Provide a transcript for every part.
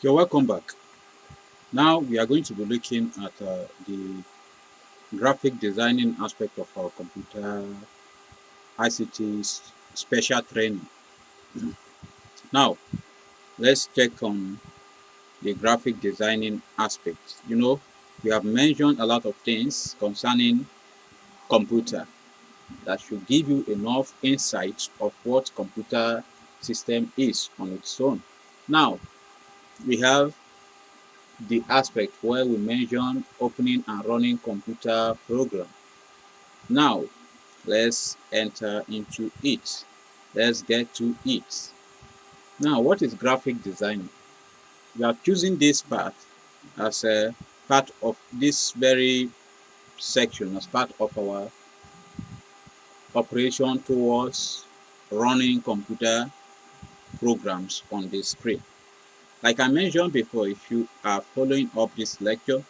You're welcome back. Now we are going to be looking at the graphic designing aspect of our computer ICT special training. Now let's check on the graphic designing aspect. We have mentioned a lot of things concerning computer that should give you enough insight of what computer system is on its own. Now we have the aspect where we mention opening and running computer program. Now let's enter into it. Let's get to it. Now, what is graphic design? We are choosing this path as a part of this very section, as part of our operation towards running computer programs on the screen. Like I mentioned before, if you are following up this lecture,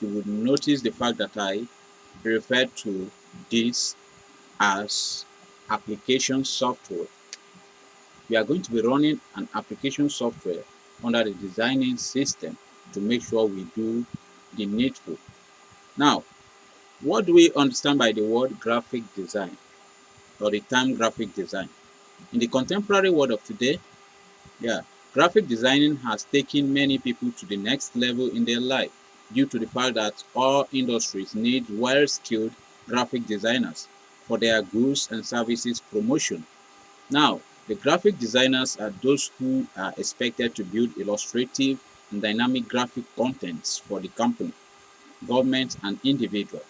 you would notice the fact that I refer to this as application software. We are going to be running an application software under the designing system to make sure we do the needful. Now, what do we understand by the word graphic design or the term graphic design? In the contemporary world of today, graphic designing has taken many people to the next level in their life due to the fact that all industries need well-skilled graphic designers for their goods and services promotion. Now, the graphic designers are those who are expected to build illustrative and dynamic graphic contents for the company, government, and individual.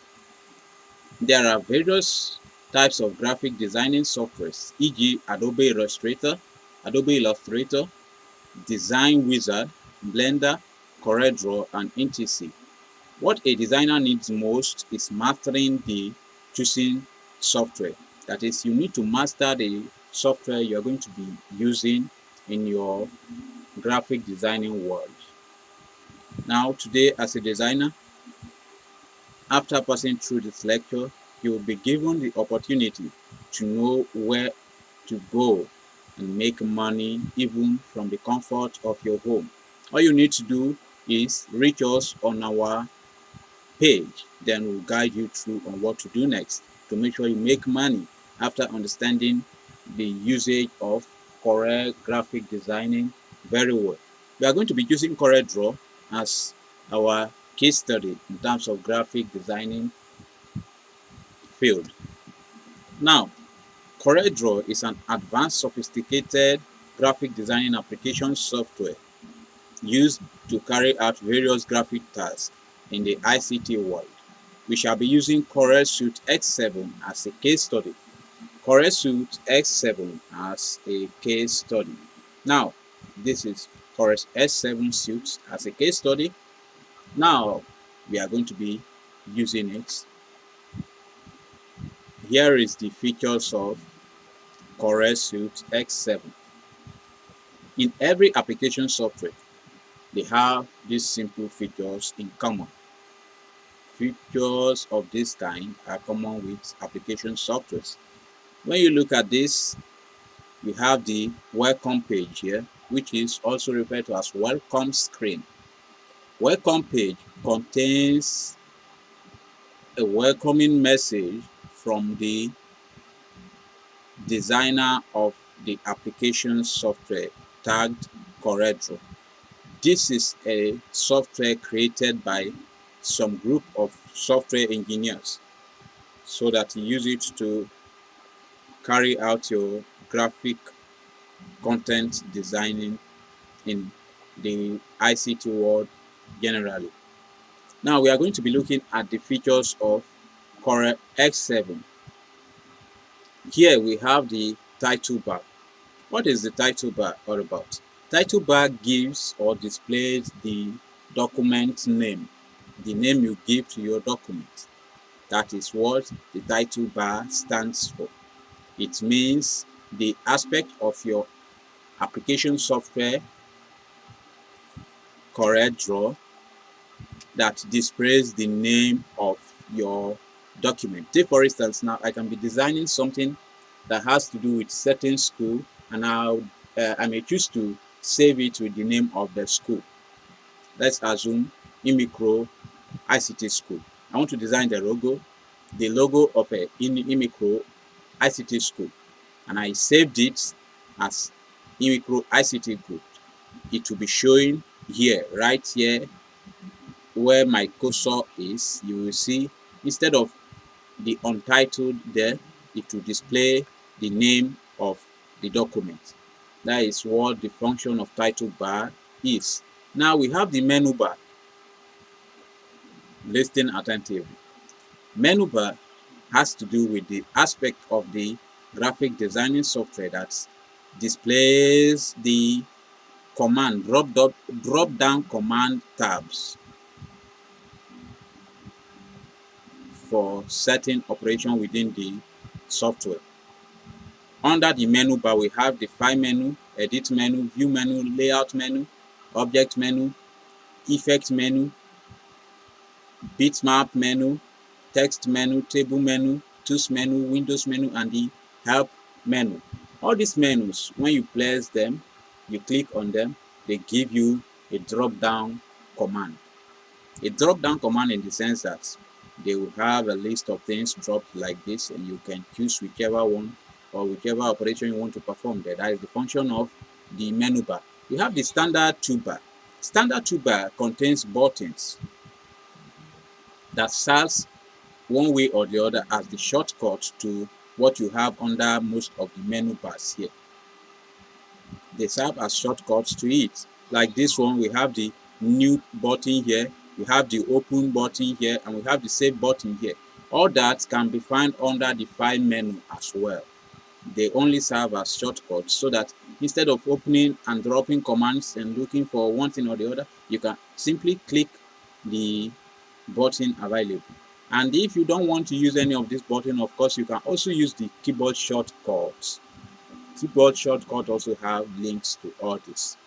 There are various types of graphic designing softwares, e.g. Adobe Illustrator, Design Wizard, Blender, CorelDRAW, and Int'l. What a designer needs most is mastering the choosing software. That is, you need to master the software you're going to be using in your graphic designing world. Now, today, as a designer, after passing through this lecture, you will be given the opportunity to know where to go and make money even from the comfort of your home. All you need to do is reach us on our page, then we'll guide you through on what to do next to make sure you make money after understanding the usage of Corel graphic designing very well. We are going to be using CorelDRAW as our case study in terms of graphic designing field. Now, CorelDRAW is an advanced, sophisticated graphic designing application software used to carry out various graphic tasks in the ICT world. We shall be using Corel Suite X7 as a case study. Corel Suite X7 as a case study. Now, this is Corel S7 Suite as a case study. Now, we are going to be using it. Here is the features of Corel Suite X7. In every application software, they have these simple features in common. Features of this kind are common with application softwares. When you look at this, we have the welcome page here, which is also referred to as welcome screen. Welcome page contains a welcoming message from the designer of the application software tagged CorelDRAW. This is a software created by some group of software engineers so that you use it to carry out your graphic content designing in the ICT world generally. Now we are going to be looking at the features of Corel X7. Here we have the title bar. What is the title bar all about? Title bar gives or displays the document name, the name you give to your document. That is what the title bar stands for. It means the aspect of your application software, CorelDRAW, that displays the name of your document. Take for instance, now I can be designing something that has to do with certain school, and I may choose to save it with the name of the school. let's assume Imicro ICT School. I want to design the logo of a Imicro ICT School, and I saved it as Imicro ICT Group. It will be showing here, right here, where my cursor is. You will see, instead of the untitled there, it will display the name of the document. That is what the function of title bar is. Now we have the menu bar. Listen attentively. Menu bar has to do with the aspect of the graphic designing software that displays the command drop down command tabs for certain operation within the software. Under the menu bar, we have the file menu, edit menu, view menu, layout menu, object menu, effect menu, bitmap menu, text menu, table menu, tools menu, windows menu, and the help menu. All these menus, when you place them, you click on them, they give you a drop down command. A drop down command in the sense that they will have a list of things dropped like this, and you can choose whichever one or whichever operation you want to perform there. That is the function of the menu bar. You have the standard toolbar. Standard toolbar contains buttons that serves one way or the other as the shortcut to what you have under most of the menu bars here. They serve as shortcuts to it. Like this one, we have the new button here, we have the open button here, and we have the save button here. All that can be found under the file menu as well. They only serve as shortcuts so that instead of opening and dropping commands and looking for one thing or the other, you can simply click the button available. And if you don't want to use any of this button, of course, you can also use the keyboard shortcuts. Keyboard shortcuts also have links to all this.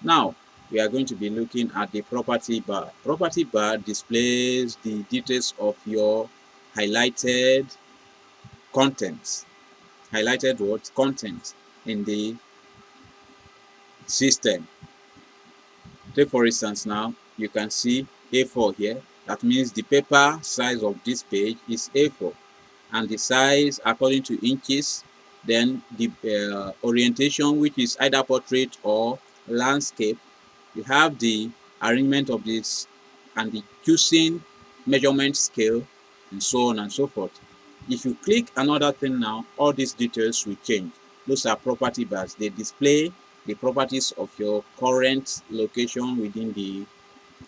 Now, we are going to be looking at the property bar. Property bar displays the details of your highlighted contents. Highlighted what? Content in the system. Take for instance now, you can see A4 here. That means the paper size of this page is A4. And the size according to inches, then the orientation, which is either portrait or landscape. You have the arrangement of this and the choosing measurement scale, and so on and so forth. If you click another thing now, all these details will change. Those are property bars. They display the properties of your current location within the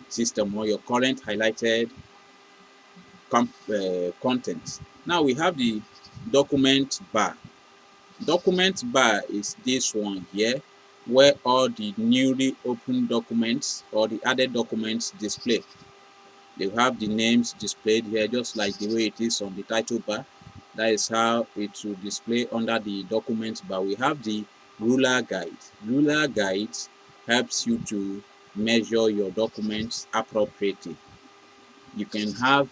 system or your current highlighted content. Now we have the document bar. Document bar is this one here, where all the newly opened documents or the added documents display. They have the names displayed here just like the way it is on the title bar. That is how it will display under the document bar. We have the ruler guide. Ruler guide helps you to measure your documents appropriately. You can have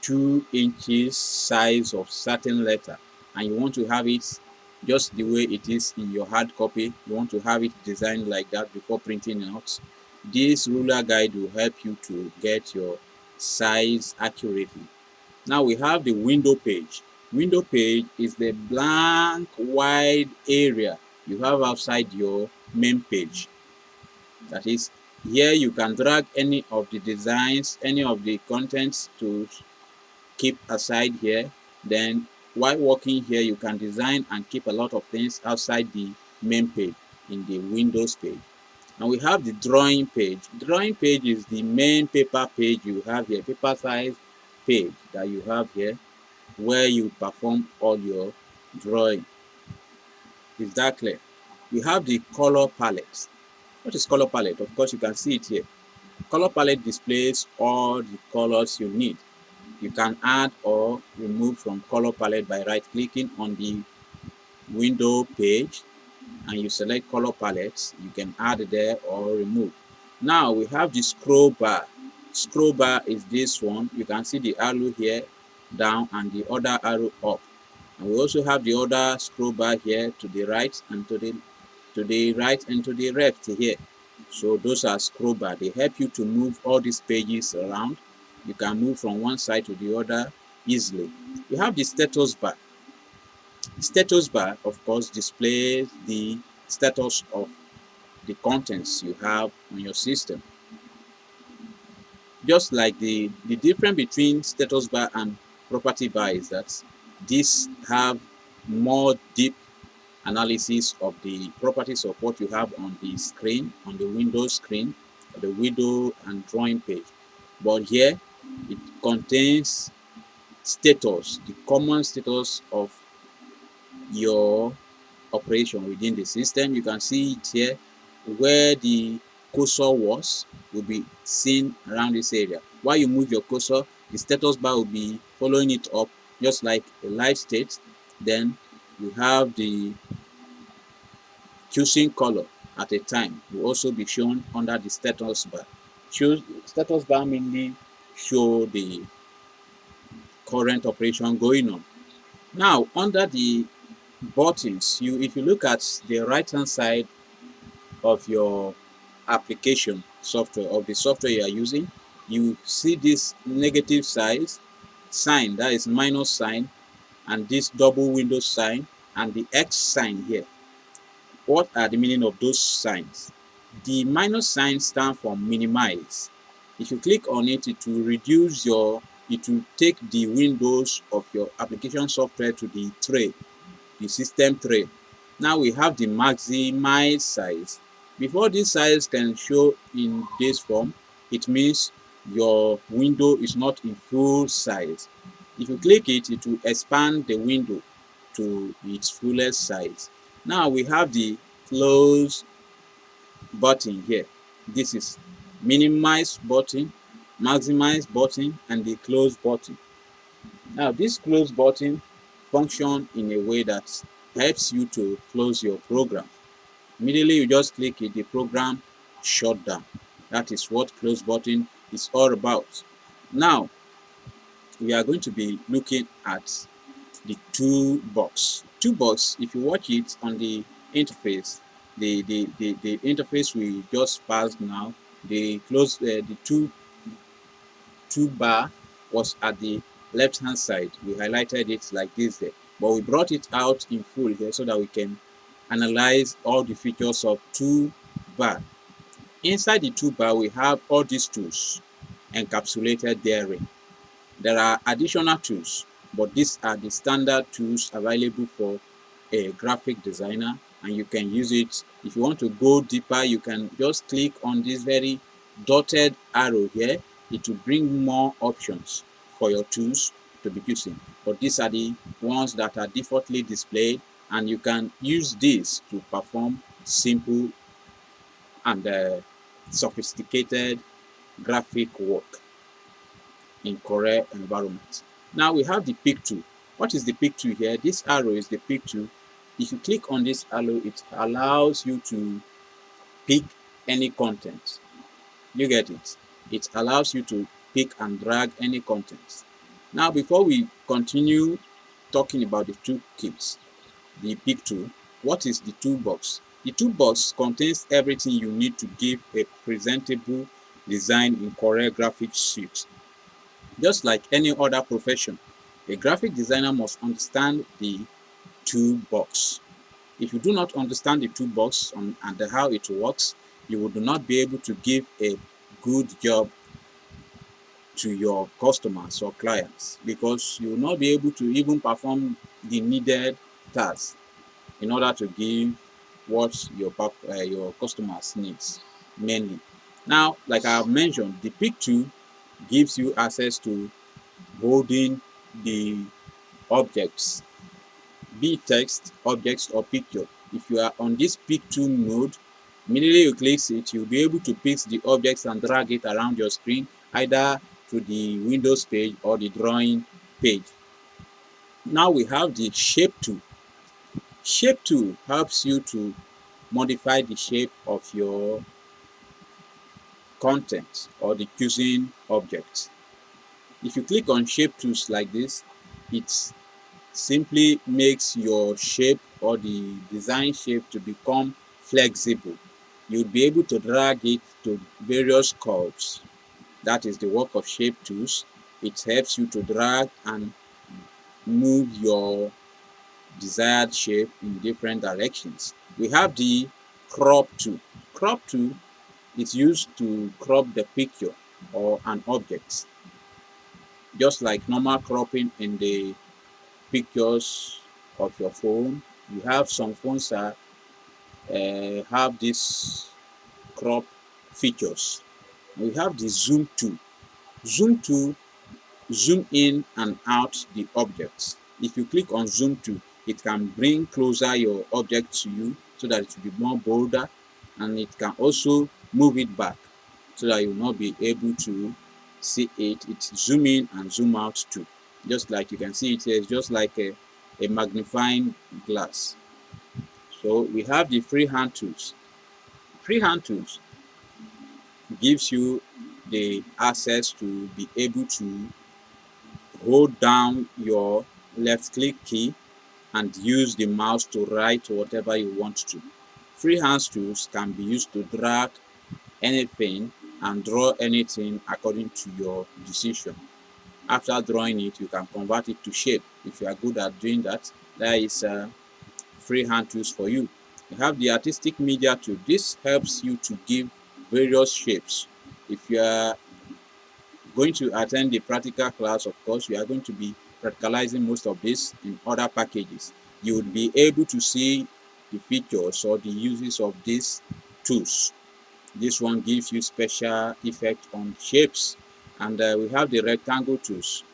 2 inches size of certain letter, and you want to have it just the way it is in your hard copy. You want to have it designed like that before printing out. This ruler guide will help you to get your size accurately. Now we have the window page. Window page is the blank wide area you have outside your main page. That is, here you can drag any of the designs, any of the contents to keep aside here. Then while working here, you can design and keep a lot of things outside the main page in the Windows page. And we have the drawing page. Drawing page is the main paper page you have here, paper size page that you have here, where you perform all your drawing. Is that clear? We have the color palette. What is color palette? Of course, you can see it here. Color palette displays all the colors you need. You can add or remove from color palette by right clicking on the window page, and you select color palettes. You can add there or remove. Now we have the scroll bar. Scroll bar is this one. You can see the arrow here down and the other arrow up. And we also have the other scroll bar here to the right and to the right and to the left here. So those are scroll bar. They help you to move all these pages around. You can move from one side to the other easily. We have the status bar. The status bar, of course, displays the status of the contents you have on your system. Just like the difference between status bar and property bar is that these have more deep analysis of the properties of what you have on the screen, on the Windows screen, or the window and drawing page. But here it contains status, the common status of your operation within the system. You can see it here where the cursor was will be seen around this area. While you move your cursor, the status bar will be following it up just like a live state. Then you have the choosing color at a time will also be shown under the status bar. Status bar mainly show the current operation going on. Now under the buttons, if you look at the right hand side of your application software, of the software you are using, you see this negative sign, that is minus sign, and this double window sign and the X sign here. What are the meaning of those signs? The minus sign stands for minimize. If you click on it, it will take the windows of your application software to the tray, the system tray. Now we have the maximize size. Before this size can show in this form, it means your window is not in full size. If you click it, it will expand the window to its fullest size. Now we have the close button here. This is minimize button, maximize button, and the close button. Now this close button function in a way that helps you to close your program. Immediately you just click it, the program shut down. That is what close button is all about. Now we are going to be looking at the toolbox. Toolbox, if you watch it on the interface, the interface we just passed now, the toolbar was at the left hand side. We highlighted it like this there, but we brought it out in full here so that we can analyze all the features of toolbar. Inside the toolbar, we have all these tools encapsulated therein. There are additional tools, but these are the standard tools available for a graphic designer, and you can use it. If you want to go deeper, you can just click on this very dotted arrow here. It will bring more options for your tools to be using, but these are the ones that are defaultly displayed, and you can use this to perform simple and sophisticated graphic work in correct environment. Now we have the pick tool. What is the pick tool here? This arrow is the pick tool. If you click on this arrow, it allows you to pick any content. You get it? It allows you to pick and drag any content. Now before we continue talking about the toolkits, the pick tool, what is the toolbox? The toolbox contains everything you need to give a presentable design in correct graphic suite. Just like any other profession, a graphic designer must understand the toolbox. If you do not understand the toolbox and how it works, you will not be able to give a good job to your customers or clients, because you will not be able to even perform the needed tasks in order to give what your customers needs mainly. Now, like I have mentioned, the pick tool gives you access to holding the objects, be it text, objects, or picture. If you are on this pick tool mode, immediately you click it, you'll be able to pick the objects and drag it around your screen, either to the Windows page or the drawing page. Now we have the shape tool. Shape tool helps you to modify the shape of your content or the choosing object. If you click on shape tools like this, it simply makes your shape or the design shape to become flexible. you'll be able to drag it to various curves. That is the work of shape tools. It helps you to drag and move your desired shape in different directions. We have the crop tool. Crop tool is used to crop the picture or an object, just like normal cropping in the pictures of your phone. You have some phones that have this crop features. We have the zoom tool. Zoom tool zoom in and out the objects. If you click on zoom tool, it can bring closer your object to you so that it will be more bolder, and it can also move it back so that you will not be able to see it. It's zoom in and zoom out too. Just like you can see it here, it's just like a magnifying glass. So we have the freehand tools. Freehand tools gives you the access to be able to hold down your left click key and use the mouse to write whatever you want to. Freehand tools can be used to drag anything and draw anything according to your decision. After drawing it, you can convert it to shape. If you are good at doing that, there is freehand tools for you. You have the artistic media tool. This helps you to give various shapes. If you are going to attend the practical class, of course, we are going to be practicalizing most of this in other packages. You would be able to see the features or the uses of these tools. This one gives you special effect on shapes. And we have the rectangle tools.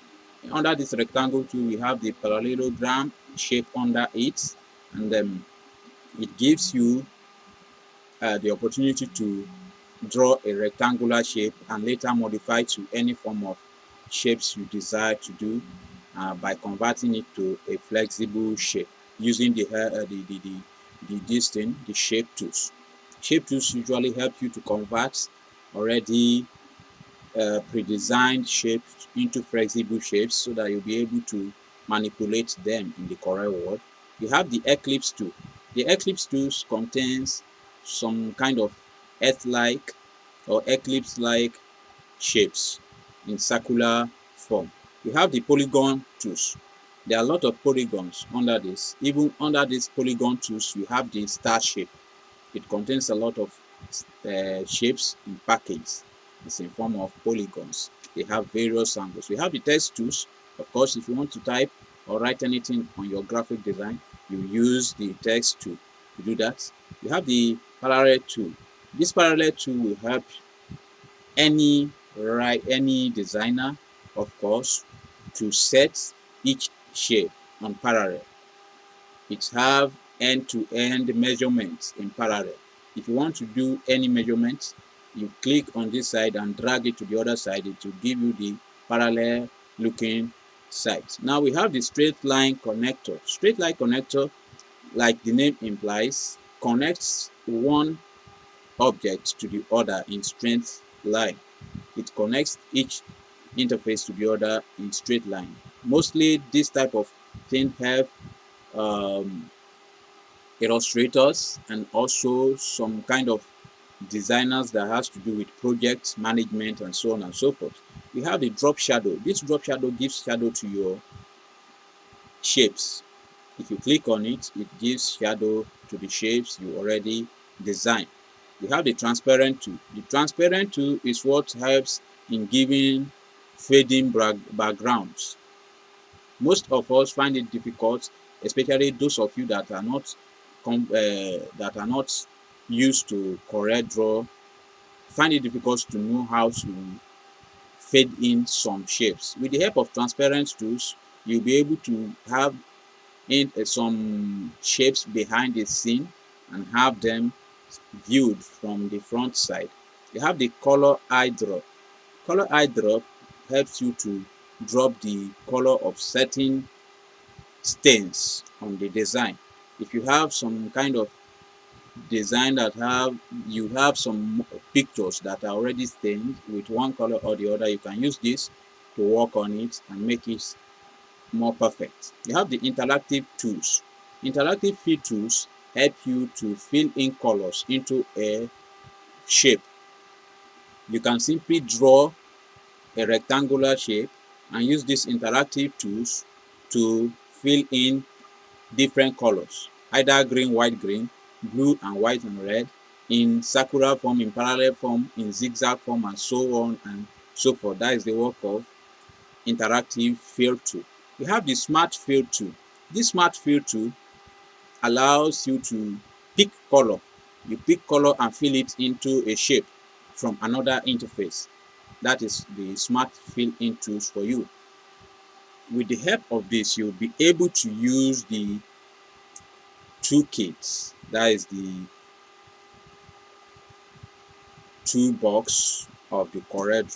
Under this rectangle tool, we have the parallelogram shape under it, and it gives you the opportunity to draw a rectangular shape and later modify to any form of shapes you desire to do by converting it to a flexible shape using the shape tools. Shape tools usually help you to convert already pre-designed shapes into flexible shapes so that you'll be able to manipulate them in the correct word. You have the eclipse tool. The eclipse tools contains some kind of earth-like or eclipse-like shapes in circular form. You have the polygon tools. There are a lot of polygons under this. Even under these polygon tools, you have the star shape. It contains a lot of shapes in package. It's in form of polygons. They have various angles. We have the text tools. Of course, if you want to type or write anything on your graphic design, you use the text tool to do that. You have the parallel tool. This parallel tool will help any designer, of course, to set each shape on parallel. It have end-to-end measurements in parallel. If you want to do any measurement, you click on this side and drag it to the other side. It will give you the parallel looking sides. Now we have the straight line connector. Straight line connector, like the name implies, connects one object to the other in straight line. It connects each interface to the other in straight line. Mostly this type of thing help um, illustrators and also some kind of designers that has to do with project management and so on and so forth. We have the drop shadow. This drop shadow gives shadow to your shapes. If you click on it, it gives shadow to the shapes you already designed. We have the transparent tool. The transparent tool is what helps in giving fading backgrounds. Most of us find it difficult, especially those of you that are not used to correct draw, find it difficult to know how to fade in some shapes. With the help of transparent tools, you'll be able to have in some shapes behind the scene and have them viewed from the front side. You have the color eye drop. Color eye drop helps you to drop the color of certain stains on the design. If you have some kind of design that you have some pictures that are already stained with one color or the other, you can use this to work on it and make it more perfect. You have the interactive tools. Interactive fill tools help you to fill in colors into a shape. You can simply draw a rectangular shape and use these interactive tools to fill in different colors, either green, white, green, blue and white and red, in circular form, in parallel form, in zigzag form, and so on and so forth. That is the work of interactive fill tool. We have the smart fill tool. This smart fill tool allows you to pick color. You pick color and fill it into a shape from another interface. That is the smart fill in tools for you. With the help of this, you'll be able to use the toolkits. That is the toolbox of the Corel.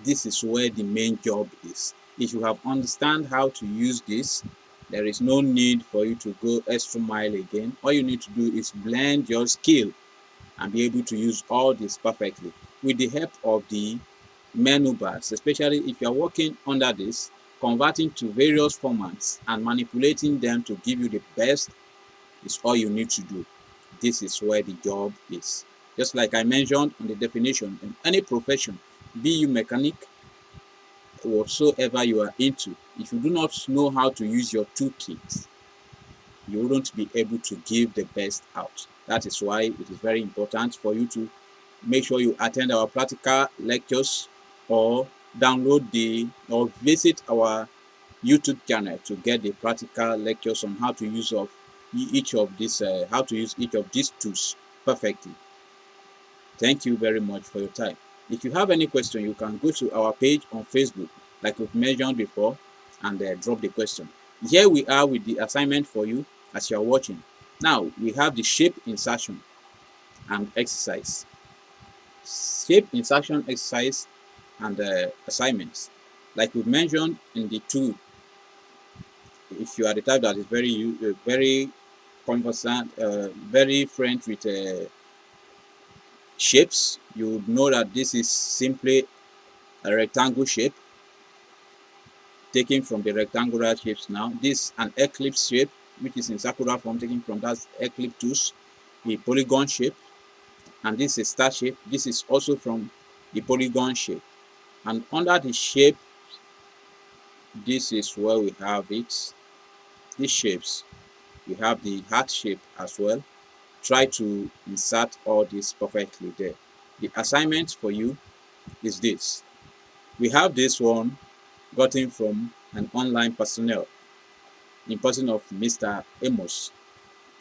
This is where the main job is. If you have understand how to use this, there is no need for you to go extra mile again. All you need to do is blend your skill and be able to use all this perfectly with the help of the menu bars, especially if you are working under this, converting to various formats and manipulating them to give you the best is all you need to do. This is where the job is. Just like I mentioned on the definition, in any profession, be you mechanic, whatsoever you are into, if you do not know how to use your toolkit, you wouldn't be able to give the best out. That is why it is very important for you to make sure you attend our practical lectures or or visit our YouTube channel to get the practical lectures on how to use each of these tools perfectly. Thank you very much for your time. If you have any question, you can go to our page on Facebook, like we've mentioned before, and drop the question. Here we are with the assignment for you as you are watching. Now we have the shape insertion and exercise. Shape insertion exercise and assignments. Like we've mentioned in the two, if you are the type that is very conversant, very friend with shapes, you would know that this is simply a rectangle shape taken from the rectangular shapes. Now this an ellipse shape which is in circular form taken from that ellipse tools, the polygon shape, and this is star shape. This is also from the polygon shape, and under the shape, this is where we have it. These shapes, we have the heart shape as well. Try to insert all this perfectly there. The assignment for you is this. We have this one gotten from an online personnel in person of Mr. Amos.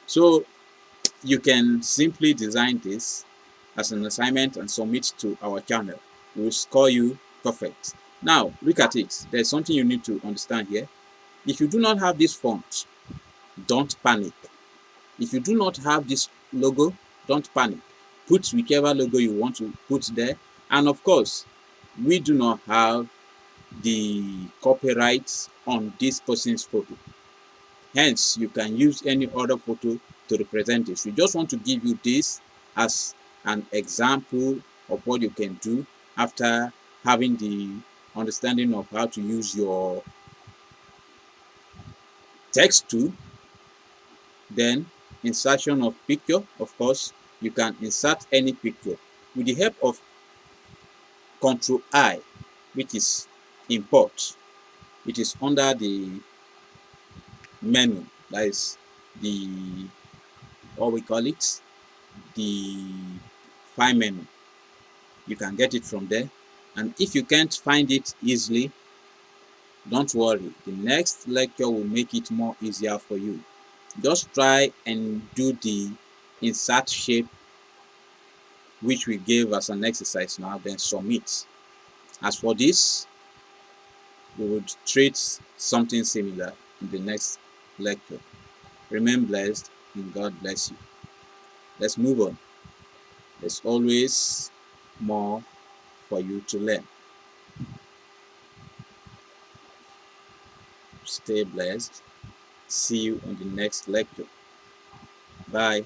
So you can simply design this as an assignment and submit to our channel. We'll score you perfect. Now look at it. There's something you need to understand here. If you do not have this font, don't panic. If you do not have this logo, don't panic. Put whichever logo you want to put there. And of course, we do not have the copyrights on this person's photo. Hence, you can use any other photo to represent this. We just want to give you this as an example of what you can do after having the understanding of how to use your text tool. Then insertion of picture, of course, you can insert any picture with the help of Control I, which is import. It is under the menu, that is the what we call it, the file menu. You can get it from there, and if you can't find it easily, don't worry, the next lecture will make it more easier for you. Just try and do the insert shape which we gave as an exercise now, then submit. As for this, we would treat something similar in the next lecture. Remain blessed and God bless you. Let's move on. There's always more for you to learn. Stay blessed. See you on the next lecture. Bye.